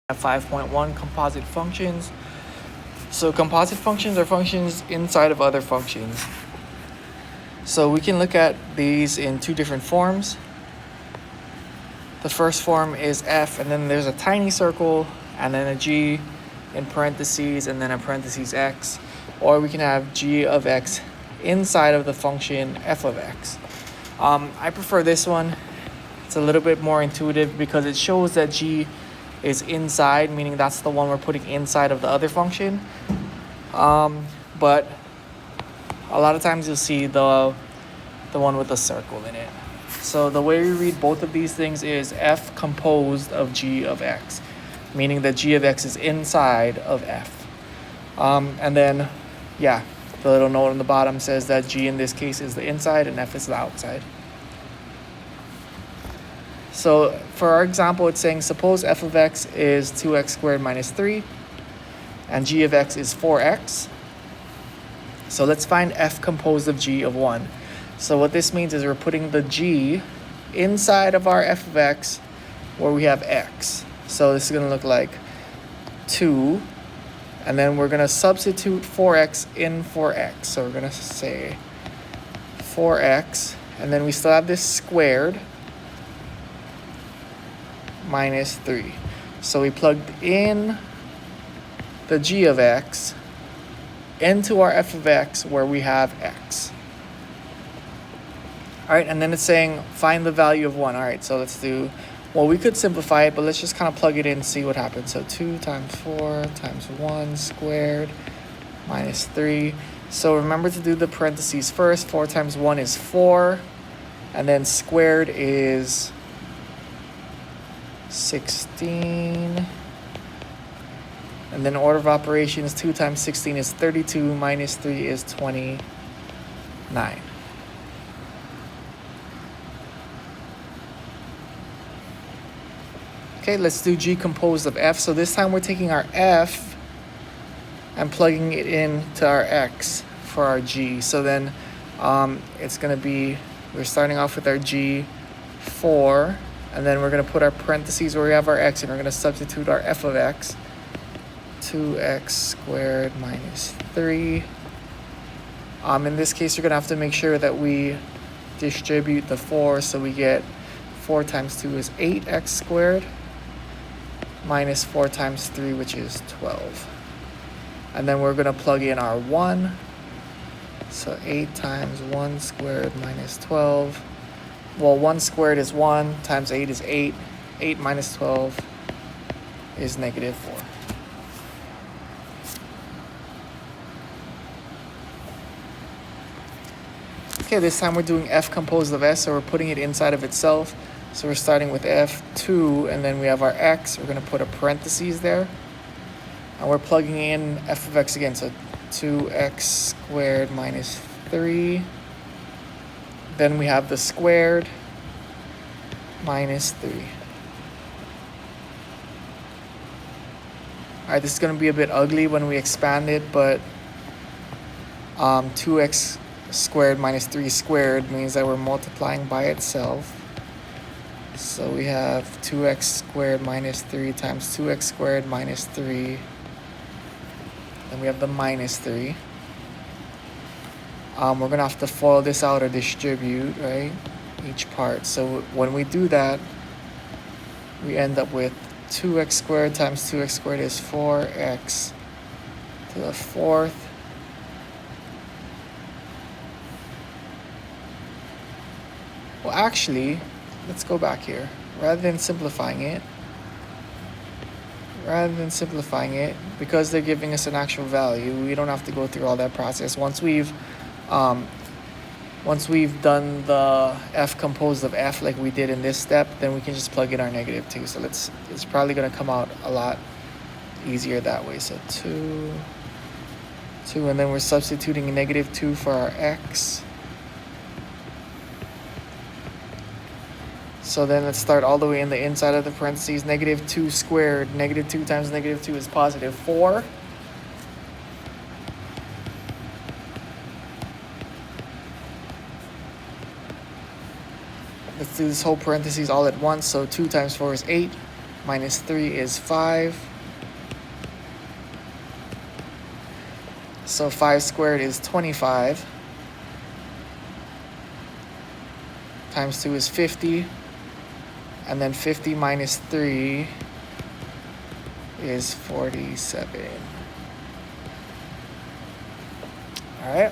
At 5.1, composite functions. So composite functions are functions inside of other functions. So we can look at these in two different forms. The first form is f, and then there's a tiny circle, and then a g in parentheses, and then a parentheses x. Or we can have g of x inside of the function f of x. I prefer this one. It's a little bit more intuitive because it shows that g is inside, meaning that's the one we're putting inside of the other function. But a lot of times you'll see the one with the circle in it. So the way we read both of these things is f composed of g of x, meaning that g of x is inside of f. And then, the little note on the bottom says that g in this case is the inside and f is the outside. So for our example, it's saying suppose f of x is 2x squared minus 3 and g of x is 4x. So let's find f composed of g of 1. So what this means is we're putting the g inside of our f of x where we have x. So this is going to look like 2, and then we're going to substitute 4x in for x. So we're going to say 4x, and then we still have this squared minus 3. So we plugged in the g of x into our f of x where we have x. All right, and then it's saying find the value of 1. All right, so let's do, well, we could simplify it, but let's just kind of plug it in and see what happens. So 2 times 4 times 1 squared minus 3. So remember to do the parentheses first. 4 times 1 is 4, and then squared is 16. And then order of operations, 2 times 16 is 32, minus 3 is 29. Okay, let's do g composed of f. So this time we're taking our f and plugging it into our x for our g. So then it's going to be, we're starting off with our g 4, and then we're going to put our parentheses where we have our x, and we're going to substitute our f of x. 2x squared minus 3. In this case, you're going to have to make sure that we distribute the 4, so we get 4 times 2 is 8x squared minus 4 times 3, which is 12. And then we're going to plug in our 1. So 8 times 1 squared minus 12. Well, 1 squared is 1 times 8 is 8. 8 minus 12 is negative 4. Okay, this time we're doing f composed of s, so we're putting it inside of itself. So we're starting with f2, and then we have our x. We're going to put a parentheses there. And we're plugging in f of x again, so 2x squared minus 3. Then we have the squared minus 3. All right, this is going to be a bit ugly when we expand it, but 2x squared minus 3 squared means that we're multiplying by itself. So we have 2x squared minus 3 times 2x squared minus 3. Then we have the minus 3. We're going to have to FOIL this out or distribute, right? Each part. So when we do that, we end up with 2x squared times 2x squared is 4x to the 4th. Well, actually, let's go back here. Rather than simplifying it, because they're giving us an actual value, we don't have to go through all that process. Once we've done the f composed of f like we did in this step, then we can just plug in our negative 2. So it's probably going to come out a lot easier that way. So 2, and then we're substituting negative 2 for our x. So then let's start all the way in the inside of the parentheses. Negative 2 squared. Negative 2 times negative 2 is positive 4. Let's do this whole parentheses all at once. So 2 times 4 is 8. minus 3 is 5. So 5 squared is 25. Times 2 is 50. And then 50 minus 3 is 47. All right.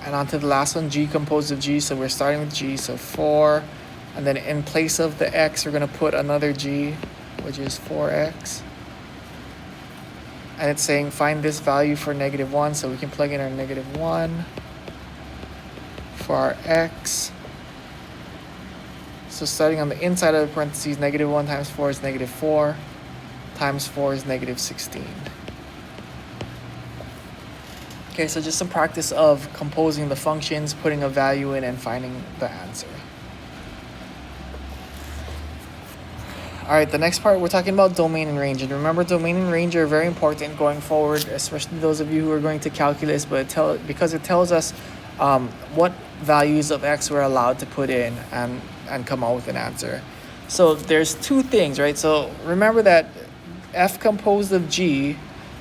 And on to the last one, g composed of g. So we're starting with g, so 4. And then in place of the x, we're going to put another g, which is 4x. And it's saying find this value for -1, so we can plug in our -1 for our x. So starting on the inside of the parentheses, -1 times 4 is -4, times 4 is -16. Okay, so just some practice of composing the functions, putting a value in, and finding the answer. All right, the next part, we're talking about domain and range. And remember, domain and range are very important going forward, especially those of you who are going to calculus, but because it tells us what values of x we're allowed to put in and come out with an answer. So there's two things, right? So remember that f composed of g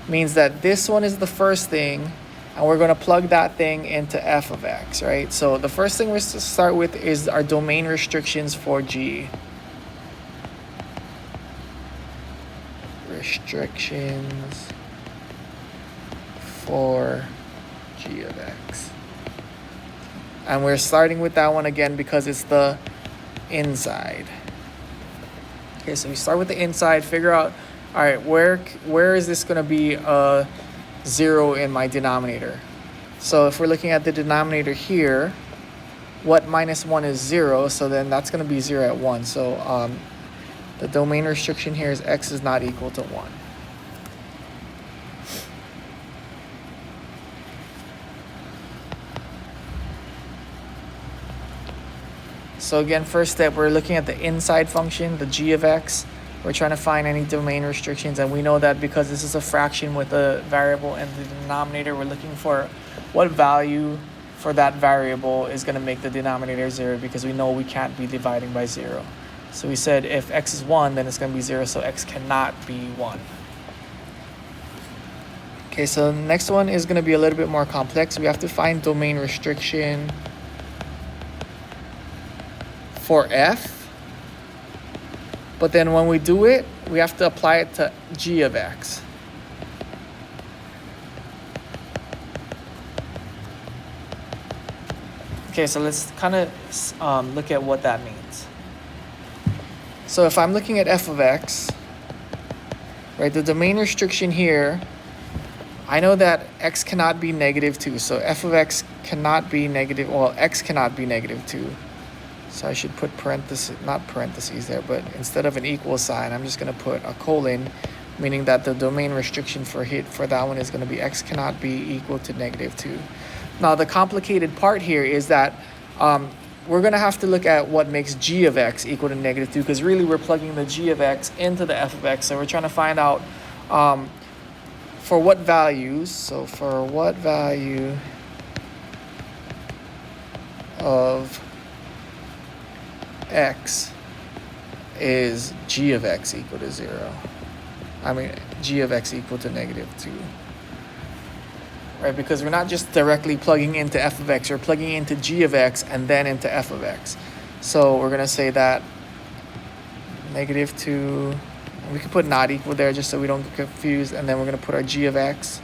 means that this one is the first thing, and we're going to plug that thing into f of x, right? So the first thing we're to start with is our domain restrictions for g. Restrictions for g of x. And we're starting with that one again because it's the inside. Okay, so we start with the inside, figure out, all right, where is this going to be a 0 in my denominator? So if we're looking at the denominator here, what -1 is 0, so then that's going to be 0 at 1. So the domain restriction here is x is not equal to 1. So again, first step, we're looking at the inside function, the g of x. We're trying to find any domain restrictions, and we know that because this is a fraction with a variable in the denominator, we're looking for what value for that variable is going to make the denominator 0, because we know we can't be dividing by 0. So we said if x is 1, then it's going to be 0, so x cannot be 1. Okay, so the next one is going to be a little bit more complex. We have to find domain restriction for f, but then when we do it, we have to apply it to g of x. Okay, so let's kind of look at what that means. So if I'm looking at f of x, right, the domain restriction here, I know that x cannot be -2, so f of x cannot be negative, well, x cannot be -2. So I should put parentheses, not parentheses there, but instead of an equal sign, I'm just going to put a colon, meaning that the domain restriction for that one is going to be x cannot be equal to -2. Now, the complicated part here is that we're going to have to look at what makes g of x equal to -2, because really we're plugging the g of x into the f of x. So we're trying to find out for what values, so for what value of x is g of x equal to 0. I mean, g of x equal to -2. Right, because we're not just directly plugging into f of x, we're plugging into g of x and then into f of x. So we're going to say that -2, we can put not equal there just so we don't get confused, and then we're going to put our g of x.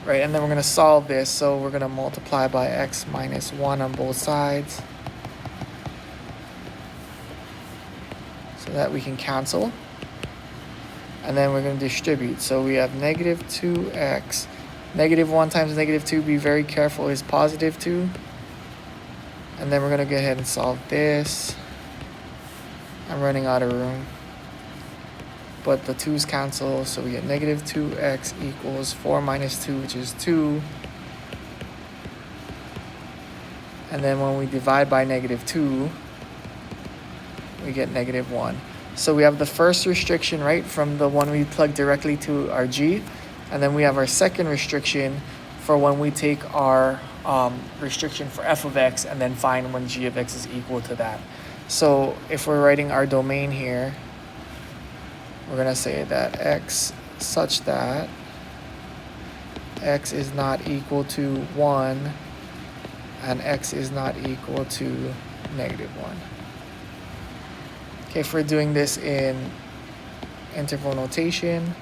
Right, and then we're going to solve this, so we're going to multiply by x minus 1 on both sides, so that we can cancel. And then we're going to distribute. So we have -2x. -1 times -2, be very careful, is +2. And then we're going to go ahead and solve this. I'm running out of room, but the 2's cancel, so we get -2x equals 4 minus 2, which is 2. And then when we divide by -2, we get -1. So we have the first restriction, right, from the one we plug directly to our g, and then we have our second restriction for when we take our restriction for f of x, and then find when g of x is equal to that. So if we're writing our domain here, we're going to say that x such that x is not equal to 1 and x is not equal to -1. Okay, if we're doing this in interval notation,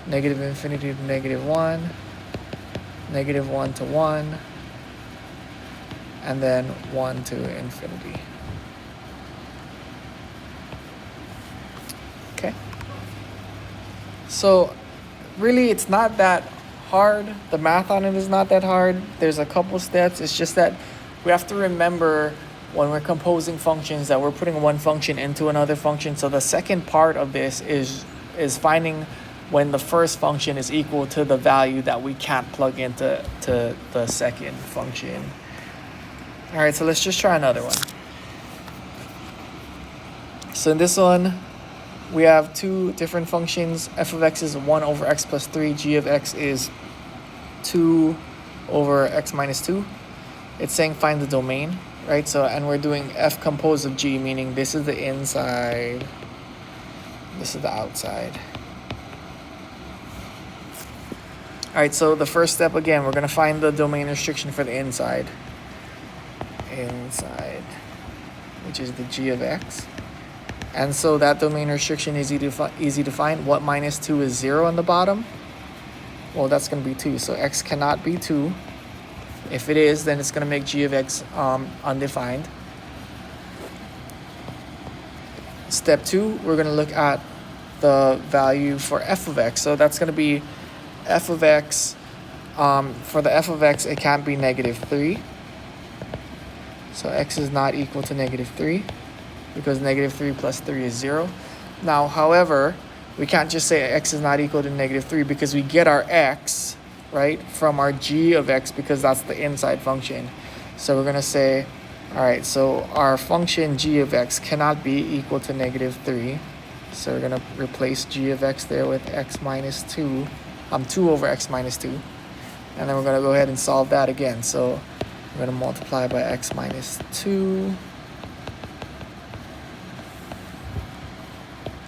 negative infinity to -1, -1 to 1, and then 1 to infinity. Okay. So really it's not that hard. The math on it is not that hard. There's a couple steps. It's just that we have to remember when we're composing functions that we're putting one function into another function. So the second part of this is finding when the first function is equal to the value that we can't plug into the second function. All right, so let's just try another one. So in this one, we have two different functions. F of x is 1 over x plus 3. G of x is 2 over x minus 2. It's saying find the domain, right? So, and we're doing f composed of g, meaning this is the inside, this is the outside. All right, so the first step, again, we're going to find the domain restriction for the inside, which is the g of x. And so that domain restriction is easy to find. What minus 2 is 0 on the bottom? Well, that's going to be 2. So x cannot be 2. If it is, then it's going to make g of x undefined. Step 2, we're going to look at the value for f of x. So that's going to be f of x. For the f of x, it can't be -3. So x is not equal to -3. Because -3 plus 3 is 0. Now, however, we can't just say x is not equal to -3 because we get our x, right, from our g of x because that's the inside function. So we're going to say, all right, so our function g of x cannot be equal to -3. So we're going to replace g of x there with x minus 2. 2 over x minus 2. And then we're going to go ahead and solve that again. So we're going to multiply by x minus 2.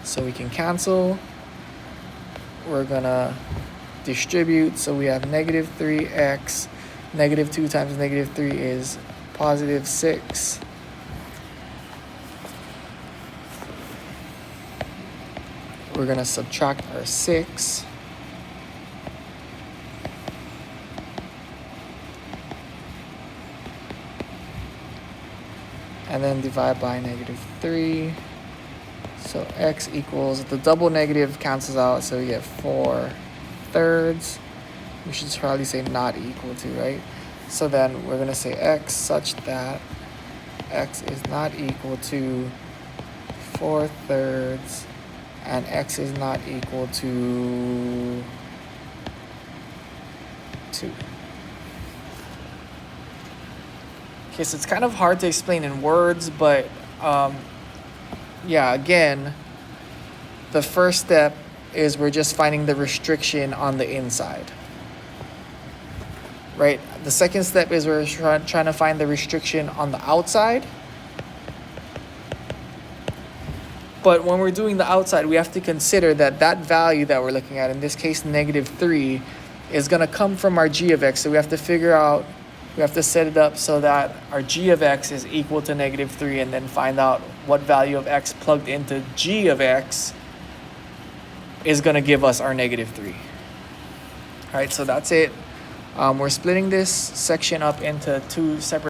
So we can cancel. We're gonna distribute. So we have -3x. -2 times -3 is +6. We're gonna subtract our 6. And then divide by -3. So x equals, the double negative cancels out, so we get 4/3. We should probably say not equal to, right? So then we're going to say x such that x is not equal to 4/3 and x is not equal to 2. Okay, so it's kind of hard to explain in words, but yeah, again, the first step is we're just finding the restriction on the inside, right? The second step is we're trying to find the restriction on the outside. But when we're doing the outside, we have to consider that that value that we're looking at, in this case, -3, is going to come from our g of x. So we have to figure out, we have to set it up so that our g of x is equal to -3 and then find out what value of x plugged into g of x is going to give us our -3. All right, so that's it. We're splitting this section up into two separate